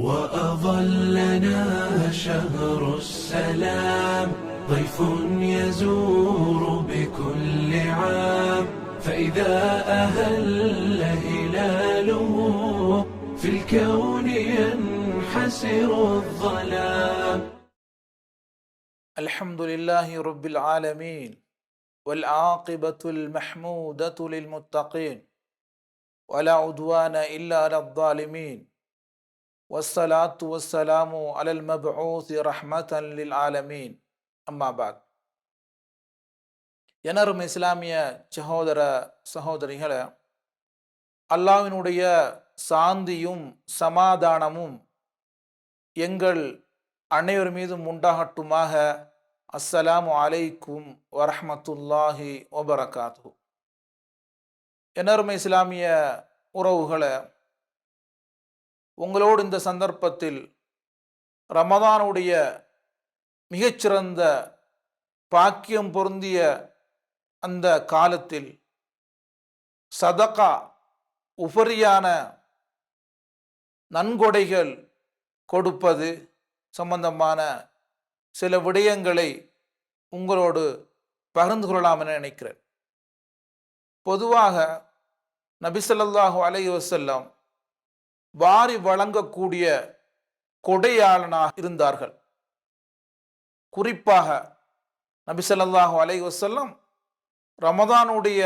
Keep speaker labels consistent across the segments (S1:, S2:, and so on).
S1: وأظلنا شهر السلام ضيف يزور بكل عام فإذا أهل هلاله في الكون ينحسر الظلام.
S2: الحمد لله رب العالمين والعاقبة المحمودة للمتقين ولا عدوان إلا على الظالمين والصلاة والسلام على المبعوث رحمة للعالمين أما بعد. எனரும் இஸ்லாமிய சகோதர சகோதரிகளே, அல்லாஹ்வினுடைய சாந்தியும் சமாதானமும் எங்கள் அனைவர் மீதும் உண்டாகட்டுமாக. அஸ்ஸலாமு அலைக்கும் வரஹ்மத்துல்லாஹி வபரகாத்துஹு. எனரும் இஸ்லாமிய உறவுகளை, உங்களோடு இந்த சந்தர்ப்பத்தில் ரமதானுடைய மிகச்சிறந்த பாக்கியம் பொருந்திய அந்த காலத்தில் சதகா, உபரியான நன்கொடைகள் கொடுப்பது சம்பந்தமான சில விடயங்களை உங்களோடு பகிர்ந்து கொள்ளலாம் என நினைக்கிறேன். பொதுவாக நபி ஸல்லல்லாஹு அலைஹி வஸல்லம் வாரி வழங்கக்கூடிய கொடையாளனாக இருந்தார்கள். குறிப்பாக நபி ஸல்லல்லாஹு அலைஹி வஸல்லம் ரமதானுடைய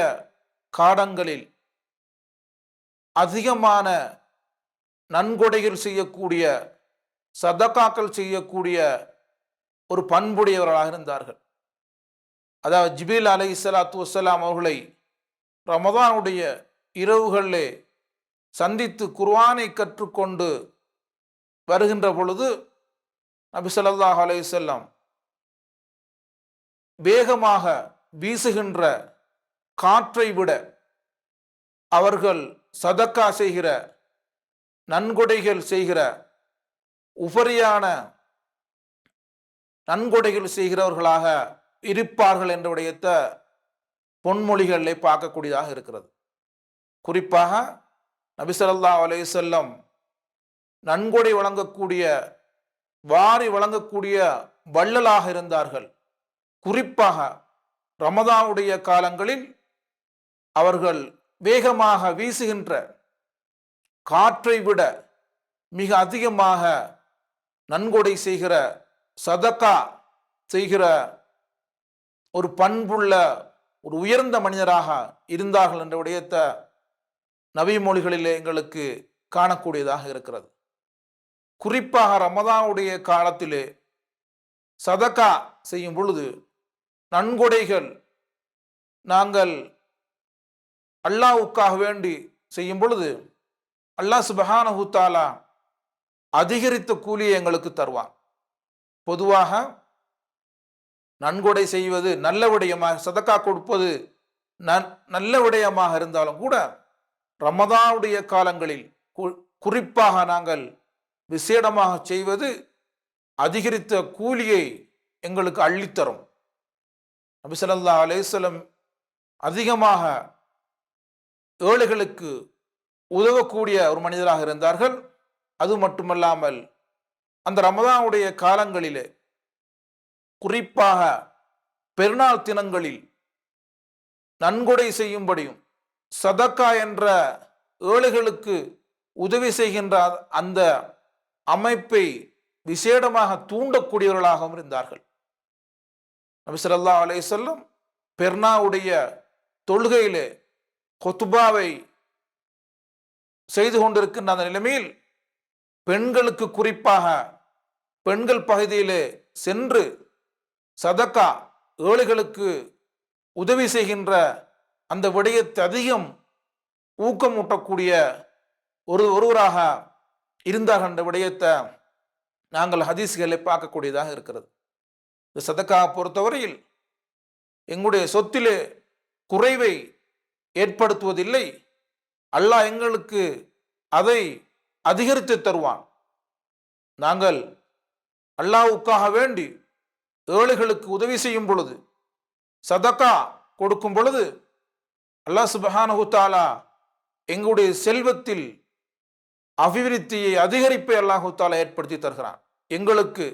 S2: காலங்களில் அதிகமான நன்கொடைகள் செய்யக்கூடிய, சதகாக்கள் செய்யக்கூடிய ஒரு பண்புடையவர்களாக இருந்தார்கள். அதாவது ஜிப்ரீல் அலைஹிஸ்ஸலாத்து வஸ்ஸலாம் அவர்களை ரமதானுடைய இரவுகளிலே சந்தித்து குர்ஆனை கற்றுக்கொண்டு வருகின்ற பொழுது நபி ஸல்லல்லாஹு அலைஹி வஸல்லம் வேகமாக வீசுகின்ற காற்றை விட அவர்கள் சதக்கா செய்கிற, நன்கொடைகள் செய்கிற, உபரியான நன்கொடைகள் செய்கிறவர்களாக இருப்பார்கள் என்ற விடயத்தை பொன்மொழிகளை பார்க்கக்கூடியதாக இருக்கிறது. குறிப்பாக நபி ஸல்லல்லாஹு அலைஹி வஸல்லம் நன்கொடை வழங்கக்கூடிய, வாரி வழங்கக்கூடிய வள்ளலாக இருந்தார்கள். குறிப்பாக ரமதானுடைய காலங்களில் அவர்கள் வேகமாக வீசுகின்ற காற்றை விட மிக அதிகமாக நன்கொடை செய்கிற, சதகா செய்கிற ஒரு பண்புள்ள, ஒரு உயர்ந்த மனிதராக இருந்தார்கள் என்ற விடயத்தை நபி மொழிகளிலே எங்களுக்கு காணக்கூடியதாக இருக்கிறது. குறிப்பாக ரமதானுடைய காலத்திலே சதகா செய்யும் பொழுது, நன்கொடைகள் நாங்கள் அல்லாஹ்வுக்காக வேண்டி செய்யும் பொழுது அல்லாஹ் சுப்ஹானஹு தஆலா அதிகரித்த கூலியை எங்களுக்கு தருவான். பொதுவாக நன்கொடை செய்வது நல்ல விடயமாக, சதக்கா கொடுப்பது நல்ல விடயமாக இருந்தாலும் கூட ரமதானுடைய காலங்களில் குறிப்பாக நாங்கள் விசேடமாக செய்வது அதிகரித்த கூலியை எங்களுக்கு அள்ளித்தரும். நபி ஸல்லல்லாஹு அலைஹி வஸல்லம் அதிகமாக ஏழைகளுக்கு உதவக்கூடிய ஒரு மனிதராக இருந்தார்கள். அது மட்டுமல்லாமல் அந்த ரமதானுடைய காலங்களிலே, குறிப்பாக பெருநாள் தினங்களில் நன்கொடை செய்யும்படியும், சதக்கா என்ற ஏழைகளுக்கு உதவி செய்கின்ற அந்த அமைப்பை விசேடமாக தூண்டக்கூடியவர்களாகவும் இருந்தார்கள். நபி ஸல்லல்லாஹு அலைஹி வஸல்லம் பெருநாளுடைய தொழுகையிலே குத்பாவை செய்து கொண்டிருக்கின்ற அந்த நிலைமையில் பெண்களுக்கு, குறிப்பாக பெண்கள் பகுதியிலே சென்று சதக்கா, ஏழைகளுக்கு உதவி செய்கின்ற அந்த விடயத்தை அதிகம் ஊக்கமூட்டக்கூடிய ஒருவராக இருந்தார்கள் என்ற விடயத்தை நாங்கள் ஹதீஸ்களை பார்க்கக்கூடியதாக இருக்கிறது. இந்த சதக்கா பொறுத்தவரையில் எங்களுடைய சொத்திலே குறைவை ஏற்படுத்துவதில்லை. அல்லாஹ் எங்களுக்கு அதை அதிகரித்து தருவான். நாங்கள் அல்லாஹ்வுக்காக வேண்டி ஏழைகளுக்கு உதவி செய்யும் பொழுது, சதக்கா கொடுக்கும் பொழுது அல்லாஹ் சுப்ஹானஹு தஆலா எங்களுடைய செல்வத்தில் அபிவிருத்தியை அதிகரிப்பை அல்லாஹு தாலா ஏற்படுத்தி தருகிறான். எங்களுக்கு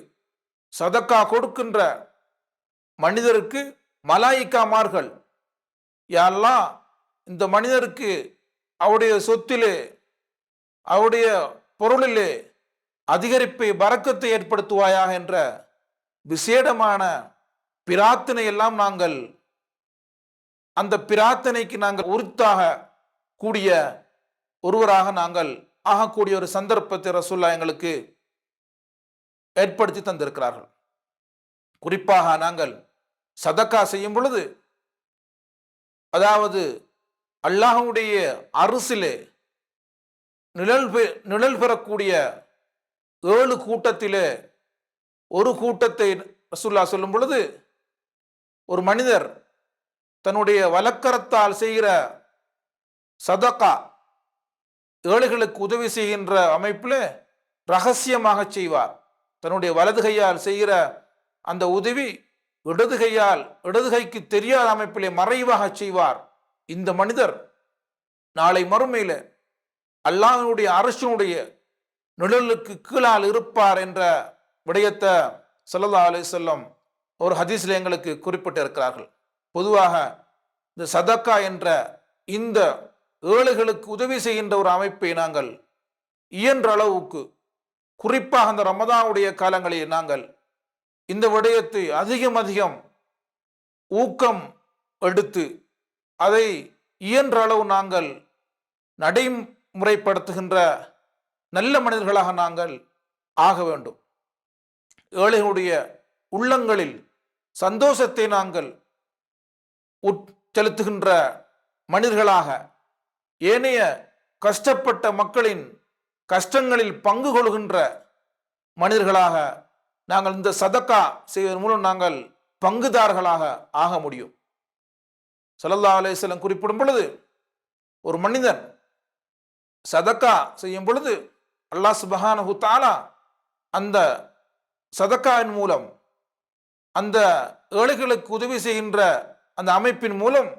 S2: சதக்கா கொடுக்கின்ற மனிதருக்கு மலாயிக்காமார்கள், யா அல்லாஹ் இந்த மனிதருக்கு அவருடைய சொத்திலே அவருடைய பொருளிலே அதிகரிப்பை பரக்கத்தை ஏற்படுத்துவாயாக என்ற விசேடமான பிரார்த்தனை எல்லாம் நாங்கள் அந்த பிரார்த்தனைக்கு நாங்கள் உரித்தாக கூடிய ஒருவராக நாங்கள் ஆகக்கூடிய ஒரு சந்தர்ப்பத்தை ரசூலுல்லாஹ் எங்களுக்கு ஏற்படுத்தி தந்திருக்கிறார்கள். குறிப்பாக நாங்கள் சதக்கா செய்யும் பொழுது, அதாவது அல்லாஹ்வுடைய அரசிலே நிழல் பெறக்கூடிய 7 கூட்டத்திலே ஒரு கூட்டத்தை ரசூலுல்லாஹ் சொல்லும் பொழுது, ஒரு மனிதர் தன்னுடைய வலக்கரத்தால் செய்கிற சதக்கா, ஏழைகளுக்கு உதவி செய்கின்ற அமைப்பில் ரகசியமாக செய்வார். தன்னுடைய வலது கையால் செய்கிற அந்த உதவி இடது கைக்கு தெரியாத அமைப்பிலே மறைவாக செய்வார். இந்த மனிதர் நாளை மறுமையில அல்லாஹ்வுடைய அரசினுடைய நிழலுக்கு கீழால் இருப்பார் என்ற விடயத்தை ஸல்லல்லாஹு அலைஹி வஸல்லம் ஒரு ஹதீஸ்ல எங்களுக்கு குறிப்பிட்டு இருக்கிறார்கள். பொதுவாக இந்த சதக்கா என்ற இந்த ஏழைகளுக்கு உதவி செய்கின்ற ஒரு அமைப்பை நாங்கள் இயன்ற அளவுக்கு, குறிப்பாக அந்த ரமதானுடைய காலங்களில் நாங்கள் இந்த விடயத்தை அதிகம் ஊக்கம் எடுத்து அதை இயன்ற அளவு நாங்கள் நடைமுறைப்படுத்துகின்ற நல்ல மனிதர்களாக நாங்கள் ஆக வேண்டும். ஏழைகளுடைய உள்ளங்களில் சந்தோஷத்தை நாங்கள் செலுத்துகின்ற மனிதர்களாக, ஏனைய கஷ்டப்பட்ட மக்களின் கஷ்டங்களில் பங்கு கொள்கின்ற மனிதர்களாக நாங்கள் இந்த சதக்கா செய்வதன் மூலம் நாங்கள் பங்குதாரர்களாக ஆக முடியும். ஸல்லல்லாஹு அலைஹி வஸல்லம் குறிப்பிடும் பொழுது, ஒரு மனிதன் சதக்கா செய்யும் பொழுது அல்லாஹ் சுப்ஹானஹு தஆலா அந்த சதக்காவின் மூலம், அந்த ஏழைகளுக்கு உதவி செய்கின்ற அந்த அமைப்பின் மூலம்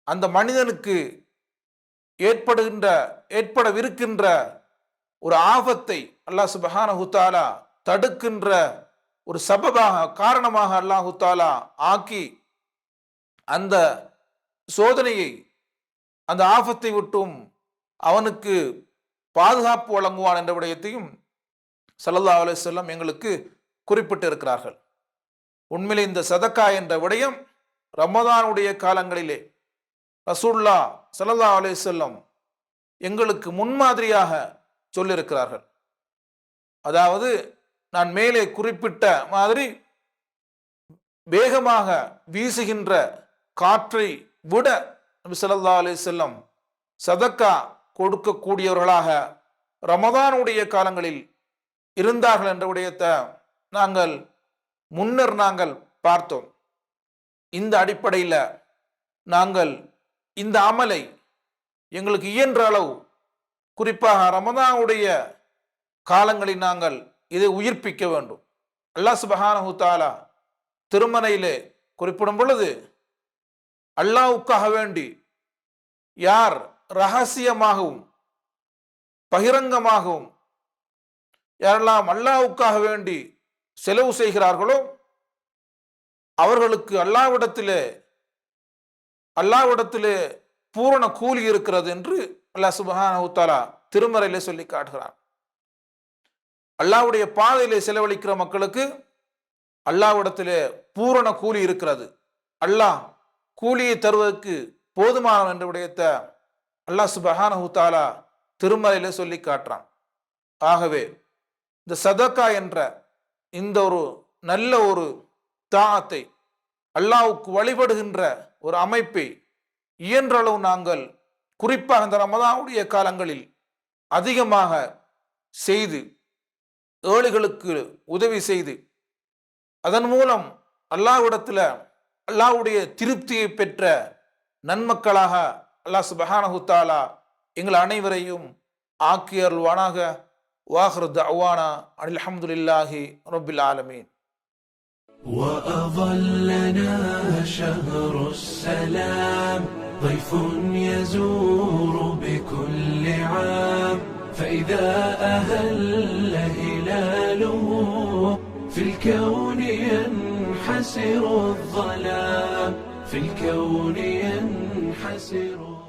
S2: அந்த மனிதனுக்கு ஏற்படவிருக்கின்ற ஒரு ஆபத்தை அல்லாஹ் சுப்ஹானஹு தஆலா தடுக்கின்ற ஒரு சபபாக, காரணமாக அல்லாஹு தஆலா ஆக்கி அந்த சோதனையை, அந்த ஆபத்தை விட்டும் அவனுக்கு பாதுகாப்பு வழங்குவான் என்ற விடயத்தையும் ஸல்லல்லாஹு அலைஹி வஸல்லம் எங்களுக்கு குறிப்பிட்டு இருக்கிறார்கள். உண்மையிலே இந்த சதக்கா என்ற விடயம் ரமதானுடைய காலங்களிலே ரசூலுல்லாஹ் ஸல்லல்லாஹு அலைஹி வஸல்லம் எங்களுக்கு முன்மாதிரியாக சொல்லியிருக்கிறார்கள். அதாவது நான் மேலே குறிப்பிட்ட மாதிரி வேகமாக வீசுகின்ற காற்றை விட நபி ஸல்லல்லாஹு அலைஹி வஸல்லம் சதக்கா கொடுக்கக்கூடியவர்களாக ரமதானுடைய காலங்களில் இருந்தார்கள் என்ற விடயத்தை நாங்கள் முன்னர் பார்த்தோம். இந்த அடிப்படையில் நாங்கள் இந்த அமலை எங்களுக்கு இயன்ற அளவு, குறிப்பாக ரமதானுடைய காலங்களில் நாங்கள் இதை உயிர்ப்பிக்க வேண்டும். அல்லாஹ் சுப்ஹானஹு தஆலா திருமறையிலே குறிப்பிடும் பொழுது, அல்லாஹ்வுக்காக வேண்டி யார் ரகசியமாகவும் பகிரங்கமாகவும் யாரெல்லாம் அல்லாஹ்வுக்காக வேண்டி செலவு செய்கிறார்களோ அவர்களுக்கு அல்லாஹ்விடத்திலே பூரண கூலி இருக்கிறது என்று அல்லாஹ் சுப்ஹானஹு தஆலா திருமறையிலே சொல்லி காட்டுகிறான். அல்லாஹ்வுடைய பாதையிலே செலவழிக்கிற மக்களுக்கு அல்லாஹ்விடத்திலே பூரண கூலி இருக்கிறது. அல்லாஹ் கூலியை தருவதற்கு போதுமானவன் என்ற விடயத்தை அல்லாஹ் சுப்ஹானஹு தஆலா திருமறையிலே சொல்லி காட்டுறான். ஆகவே இந்த சதக்கா என்ற இந்த ஒரு நல்ல ஒரு தாஅத்தை, அல்லாஹ்வுக்கு வழிபடுகின்ற ஒரு அமைப்பை இயன்றளவு நாங்கள் குறிப்பாக இந்த ரமதானுடைய காலங்களில் அதிகமாக செய்து, ஏழைகளுக்கு உதவி செய்து, அதன் மூலம் அல்லாஹ்விடத்தில் அல்லாஹ்வுடைய திருப்தியை பெற்ற நன்மக்களாக அல்லாஹ் சுப்ஹானஹு தஆலா எங்கள் அனைவரையும் ஆக்கி அருள்வானாக. வாஹிரு தஅவானா அனில் ஹம்துலில்லாஹி ரப்பில் ஆலமீன்.
S1: وأظلنا شهر السلام ضيف يزور بكل عام فإذا أهل هلاله في الكون ينحسر الظلام، في الكون ينحسر